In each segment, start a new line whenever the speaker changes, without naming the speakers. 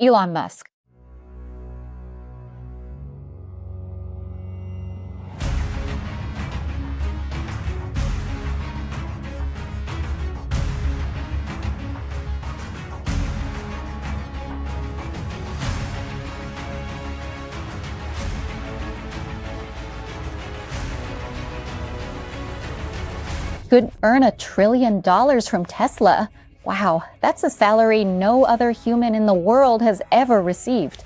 Elon Musk. Could earn $1 trillion from Tesla. Wow, that's a salary no other human in the world has ever received.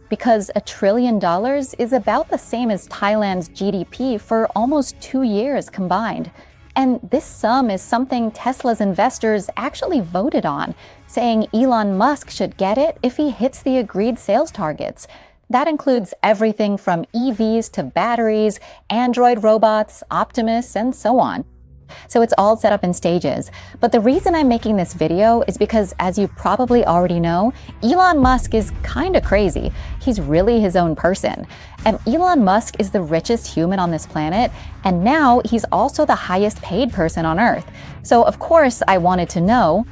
Because $1 trillion is about the same as Thailand's GDP for almost 2 years combined. And this sum is something Tesla's investors actually voted on, saying Elon Musk should get it if he hits the agreed sales targets. That includes everything from EVs to batteries, Android robots, Optimus, and so on. So it's all set up in stages. But the reason I'm making this video is because, as you probably already know, Elon Musk is kind of crazy. He's really his own person. And Elon Musk is the richest human on this planet, and now he's also the highest paid person on Earth. So of course I wanted to know,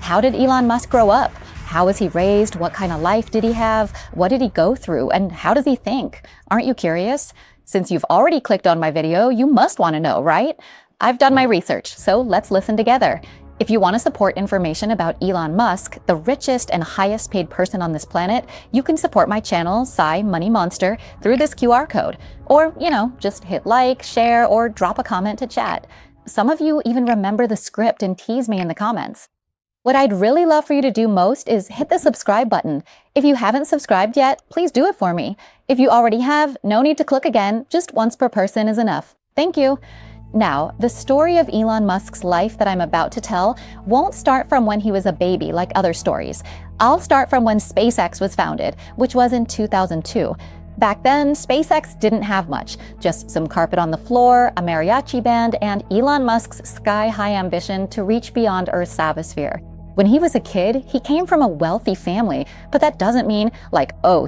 how did Elon Musk grow up? How was he raised? What kind of life did he have? What did he go through? And how does he think? Aren't you curious? Since you've already clicked on my video, you must want to know, right? I've done my research, so let's listen together. If you want to support information about Elon Musk, the richest and highest paid person on this planet, you can support my channel, Psy Money Monster, through this QR code. Or, just hit like, share, or drop a comment to chat. Some of you even remember the script and tease me in the comments. What I'd really love for you to do most is hit the subscribe button. If you haven't subscribed yet, please do it for me. If you already have, no need to click again, just once per person is enough. Thank you. Now, the story of Elon Musk's life that I'm about to tell won't start from when he was a baby like other stories. I'll start from when SpaceX was founded, which was in 2002. Back then, SpaceX didn't have much, just some carpet on the floor, a mariachi band, and Elon Musk's sky-high ambition to reach beyond Earth's atmosphere. When he was a kid, he came from a wealthy family, but that doesn't mean,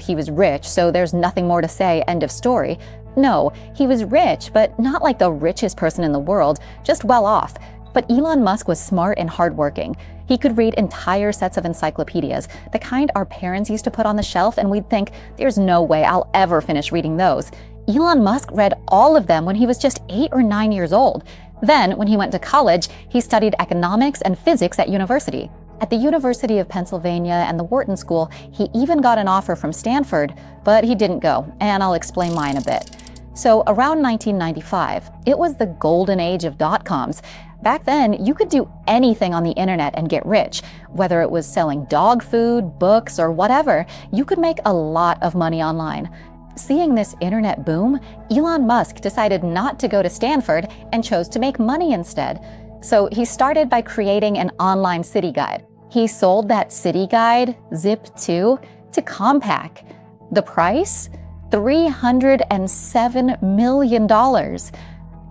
he was rich, so there's nothing more to say, end of story. No, he was rich, but not like the richest person in the world, just well off. But Elon Musk was smart and hardworking. He could read entire sets of encyclopedias, the kind our parents used to put on the shelf, and we'd think, there's no way I'll ever finish reading those. Elon Musk read all of them when he was just 8 or 9 years old. Then, when he went to college, he studied economics and physics at university. At the University of Pennsylvania and the Wharton School, he even got an offer from Stanford, but he didn't go, and I'll explain why in a bit. So around 1995, it was the golden age of dot-coms. Back then, you could do anything on the internet and get rich. Whether it was selling dog food, books, or whatever, you could make a lot of money online. Seeing this internet boom, Elon Musk decided not to go to Stanford and chose to make money instead. So he started by creating an online city guide. He sold that city guide, Zip2, to Compaq. The price? $307 million.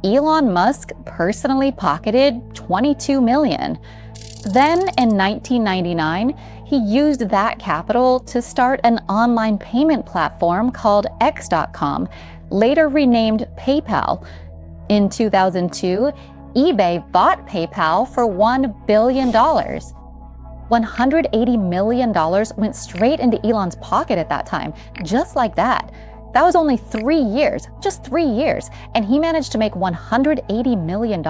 Elon Musk personally pocketed $22 million. Then in 1999, he used that capital to start an online payment platform called X.com, later renamed PayPal. In 2002, eBay bought PayPal for $1 billion. $180 million went straight into Elon's pocket at that time, just like that. That was only 3 years, just 3 years, and he managed to make $180 million.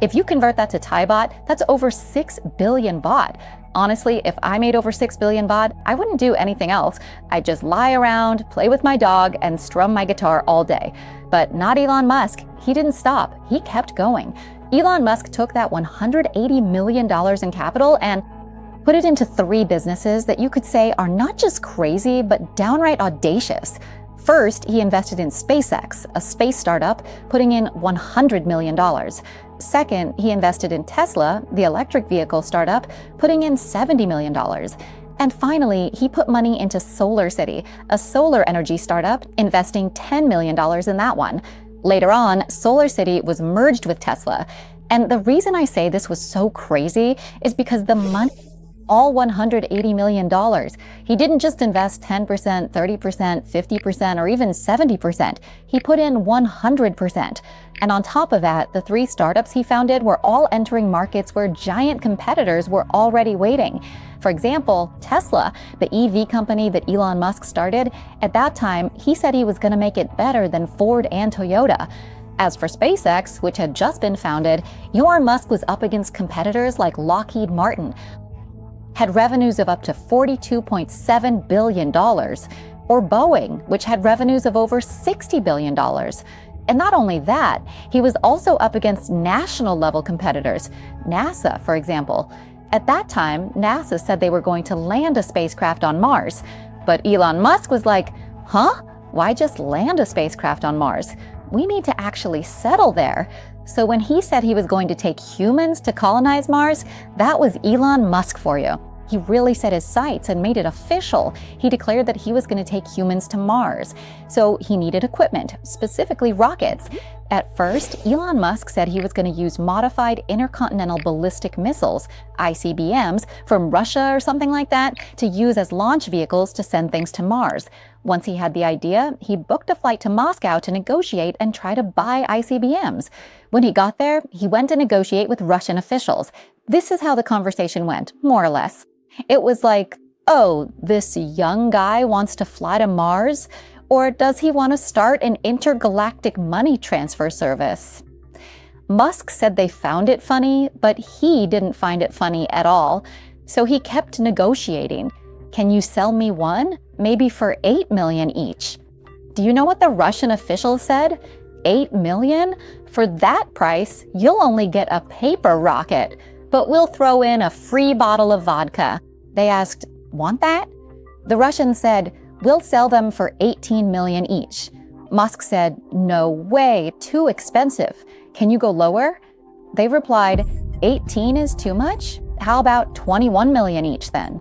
If you convert that to Thai baht, that's over 6 billion baht. Honestly, if I made over 6 billion baht, I wouldn't do anything else. I'd just lie around, play with my dog, and strum my guitar all day. But not Elon Musk. He didn't stop. He kept going. Elon Musk took that $180 million in capital and put it into 3 businesses that you could say are not just crazy, but downright audacious. First, he invested in SpaceX, a space startup, putting in $100 million. Second, he invested in Tesla, the electric vehicle startup, putting in $70 million. And finally, he put money into SolarCity, a solar energy startup, investing $10 million in that one. Later on, SolarCity was merged with Tesla. And the reason I say this was so crazy is because the money all $180 million. He didn't just invest 10%, 30%, 50%, or even 70%. He put in 100%. And on top of that, the 3 startups he founded were all entering markets where giant competitors were already waiting. For example, Tesla, the EV company that Elon Musk started, at that time, he said he was going to make it better than Ford and Toyota. As for SpaceX, which had just been founded, Elon Musk was up against competitors like Lockheed Martin, had revenues of up to $42.7 billion, or Boeing, which had revenues of over $60 billion. And not only that, he was also up against national-level competitors, NASA, for example. At that time, NASA said they were going to land a spacecraft on Mars. But Elon Musk was like, huh? Why just land a spacecraft on Mars? We need to actually settle there. So when he said he was going to take humans to colonize Mars, that was Elon Musk for you. He really set his sights and made it official. He declared that he was going to take humans to Mars. So he needed equipment, specifically rockets. At first, Elon Musk said he was going to use modified intercontinental ballistic missiles, ICBMs, from Russia or something like that, to use as launch vehicles to send things to Mars. Once he had the idea, he booked a flight to Moscow to negotiate and try to buy ICBMs. When he got there, he went to negotiate with Russian officials. This is how the conversation went, more or less. It was like, oh, this young guy wants to fly to Mars? Or does he want to start an intergalactic money transfer service? Musk said they found it funny, but he didn't find it funny at all. So he kept negotiating. Can you sell me one? Maybe for $8 million each. Do you know what the Russian official said? $8 million? For that price, you'll only get a paper rocket, but we'll throw in a free bottle of vodka. They asked, want that? The Russian said, we'll sell them for $18 million each. Musk said, no way, too expensive. Can you go lower? They replied, 18 is too much? How about 21 million each then?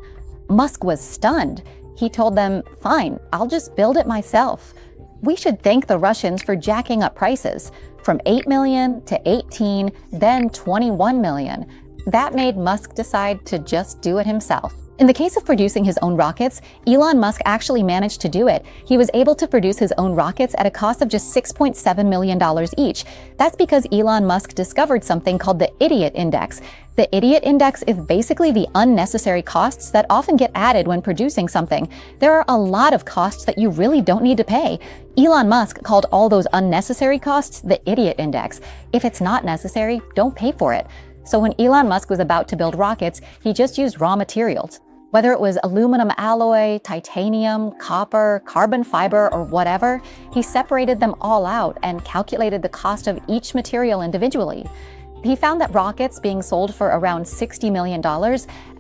Musk was stunned. He told them, fine, I'll just build it myself. We should thank the Russians for jacking up prices from 8 million to 18, then 21 million. That made Musk decide to just do it himself. In the case of producing his own rockets, Elon Musk actually managed to do it. He was able to produce his own rockets at a cost of just $6.7 million each. That's because Elon Musk discovered something called the Idiot Index. The Idiot Index is basically the unnecessary costs that often get added when producing something. There are a lot of costs that you really don't need to pay. Elon Musk called all those unnecessary costs the Idiot Index. If it's not necessary, don't pay for it. So when Elon Musk was about to build rockets, he just used raw materials. Whether it was aluminum alloy, titanium, copper, carbon fiber, or whatever, he separated them all out and calculated the cost of each material individually. He found that rockets being sold for around $60 million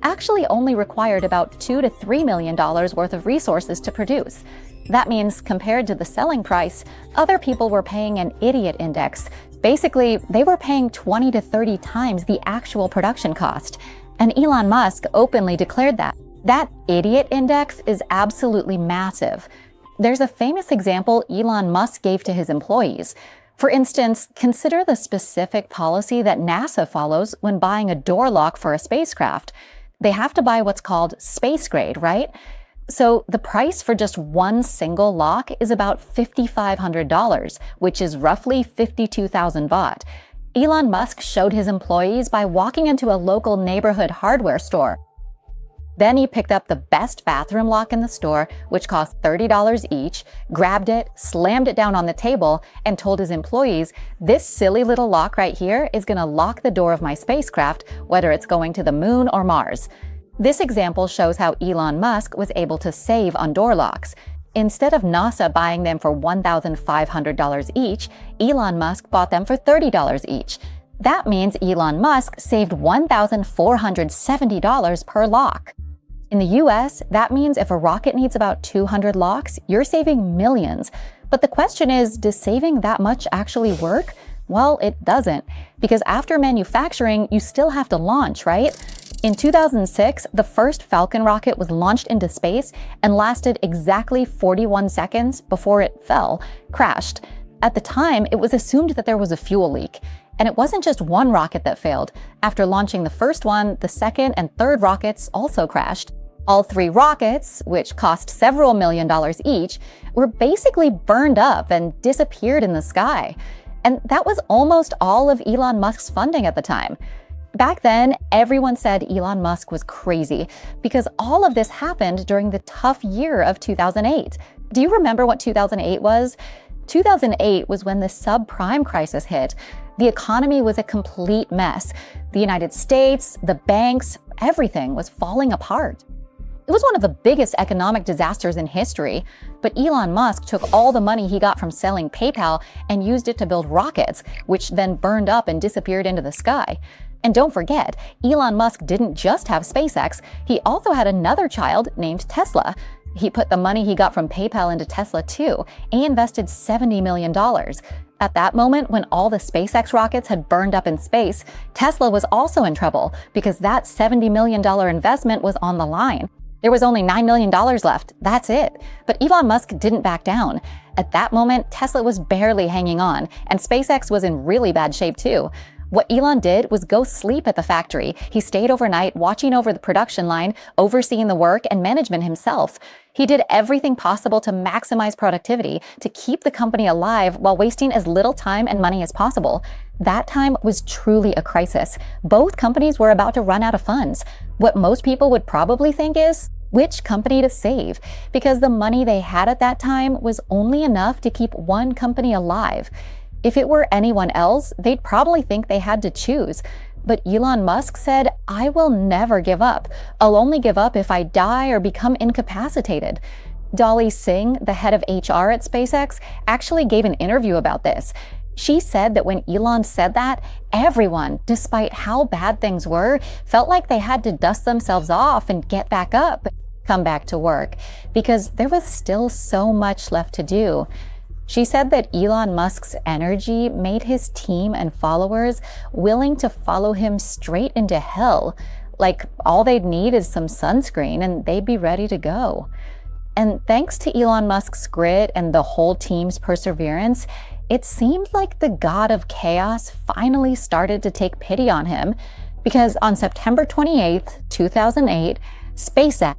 actually only required about $2 to $3 million worth of resources to produce. That means, compared to the selling price, other people were paying an idiot index. Basically, they were paying 20 to 30 times the actual production cost. And Elon Musk openly declared that. That idiot index is absolutely massive. There's a famous example Elon Musk gave to his employees. For instance, consider the specific policy that NASA follows when buying a door lock for a spacecraft. They have to buy what's called space grade, right? So the price for just one single lock is about $5,500, which is roughly 52,000 baht. Elon Musk showed his employees by walking into a local neighborhood hardware store. Then he picked up the best bathroom lock in the store, which cost $30 each, grabbed it, slammed it down on the table, and told his employees, this silly little lock right here is going to lock the door of my spacecraft, whether it's going to the moon or Mars. This example shows how Elon Musk was able to save on door locks. Instead of NASA buying them for $1,500 each, Elon Musk bought them for $30 each. That means Elon Musk saved $1,470 per lock. In the US, that means if a rocket needs about 200 locks, you're saving millions. But the question is, does saving that much actually work? Well, it doesn't, because after manufacturing, you still have to launch, right? In 2006, the first Falcon rocket was launched into space and lasted exactly 41 seconds before it crashed. At the time, it was assumed that there was a fuel leak. And it wasn't just one rocket that failed. After launching the first one, the second and third rockets also crashed. All three rockets, which cost several $1,000,000 each, were basically burned up and disappeared in the sky. And that was almost all of Elon Musk's funding at the time. Back then, everyone said Elon Musk was crazy because all of this happened during the tough year of 2008. Do you remember what 2008 was? 2008 was when the subprime crisis hit. The economy was a complete mess. The United States, the banks, everything was falling apart. It was one of the biggest economic disasters in history, but Elon Musk took all the money he got from selling PayPal and used it to build rockets, which then burned up and disappeared into the sky. And don't forget, Elon Musk didn't just have SpaceX, he also had another child named Tesla. He put the money he got from PayPal into Tesla too, and invested $70 million. At that moment, when all the SpaceX rockets had burned up in space, Tesla was also in trouble because that $70 million investment was on the line. There was only $9 million left, that's it. But Elon Musk didn't back down. At that moment, Tesla was barely hanging on, and SpaceX was in really bad shape too. What Elon did was go sleep at the factory. He stayed overnight watching over the production line, overseeing the work and management himself. He did everything possible to maximize productivity, to keep the company alive while wasting as little time and money as possible. That time was truly a crisis. Both companies were about to run out of funds. What most people would probably think is, which company to save? Because the money they had at that time was only enough to keep one company alive. If it were anyone else, they'd probably think they had to choose. But Elon Musk said, "I will never give up. I'll only give up if I die or become incapacitated." Dolly Singh, the head of HR at SpaceX, actually gave an interview about this. She said that when Elon said that, everyone, despite how bad things were, felt like they had to dust themselves off and get back up, come back to work, because there was still so much left to do. She said that Elon Musk's energy made his team and followers willing to follow him straight into hell. Like, all they'd need is some sunscreen and they'd be ready to go. And thanks to Elon Musk's grit and the whole team's perseverance, it seemed like the god of chaos finally started to take pity on him, because on September 28th, 2008, SpaceX,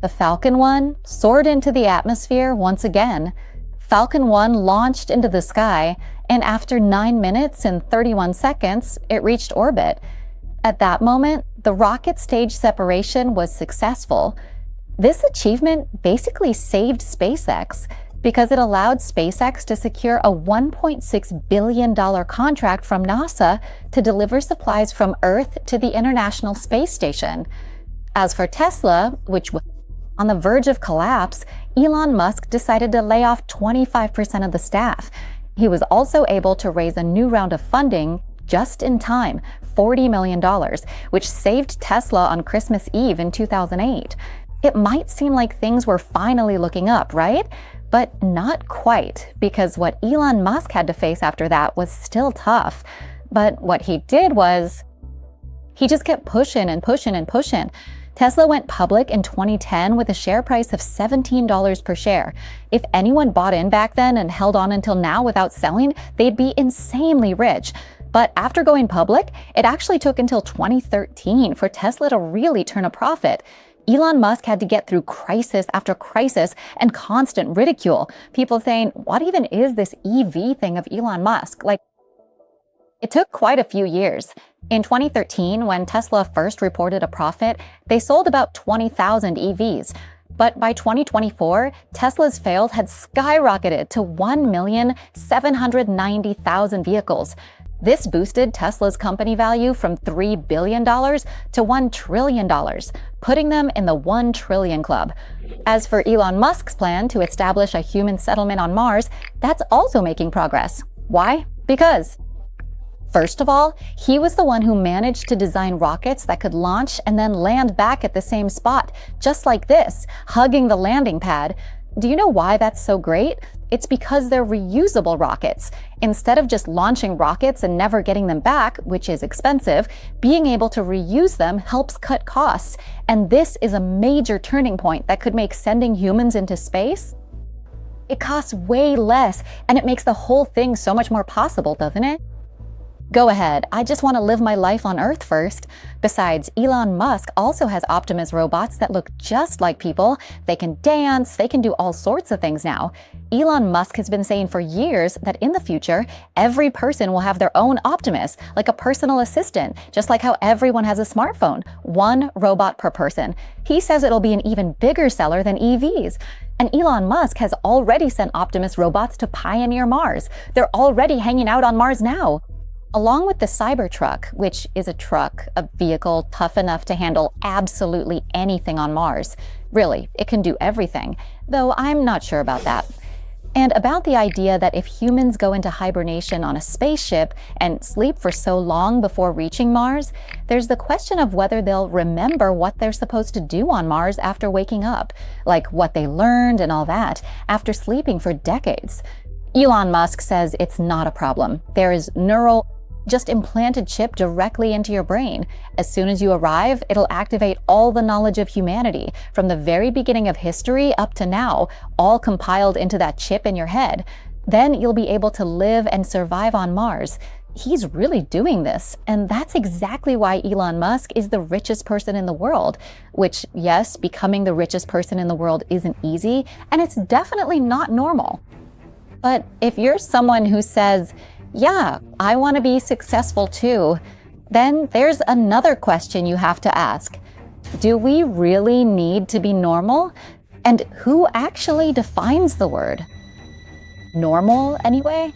the Falcon 1, soared into the atmosphere once again. Falcon 1 launched into the sky, and after 9 minutes and 31 seconds, it reached orbit. At that moment, the rocket stage separation was successful. This achievement basically saved SpaceX because it allowed SpaceX to secure a $1.6 billion contract from NASA to deliver supplies from Earth to the International Space Station. As for Tesla, which was on the verge of collapse, Elon Musk decided to lay off 25% of the staff. He was also able to raise a new round of funding just in time, $40 million, which saved Tesla on Christmas Eve in 2008. It might seem like things were finally looking up, right? But not quite, because what Elon Musk had to face after that was still tough. But what he did was, he just kept pushing and pushing and pushing. Tesla went public in 2010 with a share price of $17 per share. If anyone bought in back then and held on until now without selling, they'd be insanely rich. But after going public, it actually took until 2013 for Tesla to really turn a profit. Elon Musk had to get through crisis after crisis and constant ridicule. People saying, what even is this EV thing of Elon Musk? It took quite a few years. In 2013, when Tesla first reported a profit, they sold about 20,000 EVs. But by 2024, Tesla's sales had skyrocketed to 1,790,000 vehicles. This boosted Tesla's company value from $3 billion to $1 trillion, putting them in the 1 trillion club. As for Elon Musk's plan to establish a human settlement on Mars, that's also making progress. Why? Because first of all, he was the one who managed to design rockets that could launch and then land back at the same spot, just like this, hugging the landing pad. Do you know why that's so great? It's because they're reusable rockets. Instead of just launching rockets and never getting them back, which is expensive, being able to reuse them helps cut costs. And this is a major turning point that could make sending humans into space. It costs way less, and it makes the whole thing so much more possible, doesn't it? Go ahead, I just want to live my life on Earth first. Besides, Elon Musk also has Optimus robots that look just like people. They can dance, they can do all sorts of things now. Elon Musk has been saying for years that in the future, every person will have their own Optimus, like a personal assistant, just like how everyone has a smartphone. One robot per person. He says it'll be an even bigger seller than EVs. And Elon Musk has already sent Optimus robots to pioneer Mars. They're already hanging out on Mars now. Along with the Cybertruck, which is a vehicle tough enough to handle absolutely anything on Mars. Really, it can do everything, though I'm not sure about that. And about the idea that if humans go into hibernation on a spaceship and sleep for so long before reaching Mars, there's the question of whether they'll remember what they're supposed to do on Mars after waking up, like what they learned and all that, after sleeping for decades. Elon Musk says it's not a problem. There is just implanted chip directly into your brain. As soon as you arrive, it'll activate all the knowledge of humanity from the very beginning of history up to now, all compiled into that chip in your head. Then you'll be able to live and survive on Mars. He's really doing this, and that's exactly why Elon Musk is the richest person in the world, which, yes, becoming the richest person in the world isn't easy, and it's definitely not normal. But if you're someone who says, yeah, I want to be successful too, then there's another question you have to ask. Do we really need to be normal? And who actually defines the word? Normal, anyway?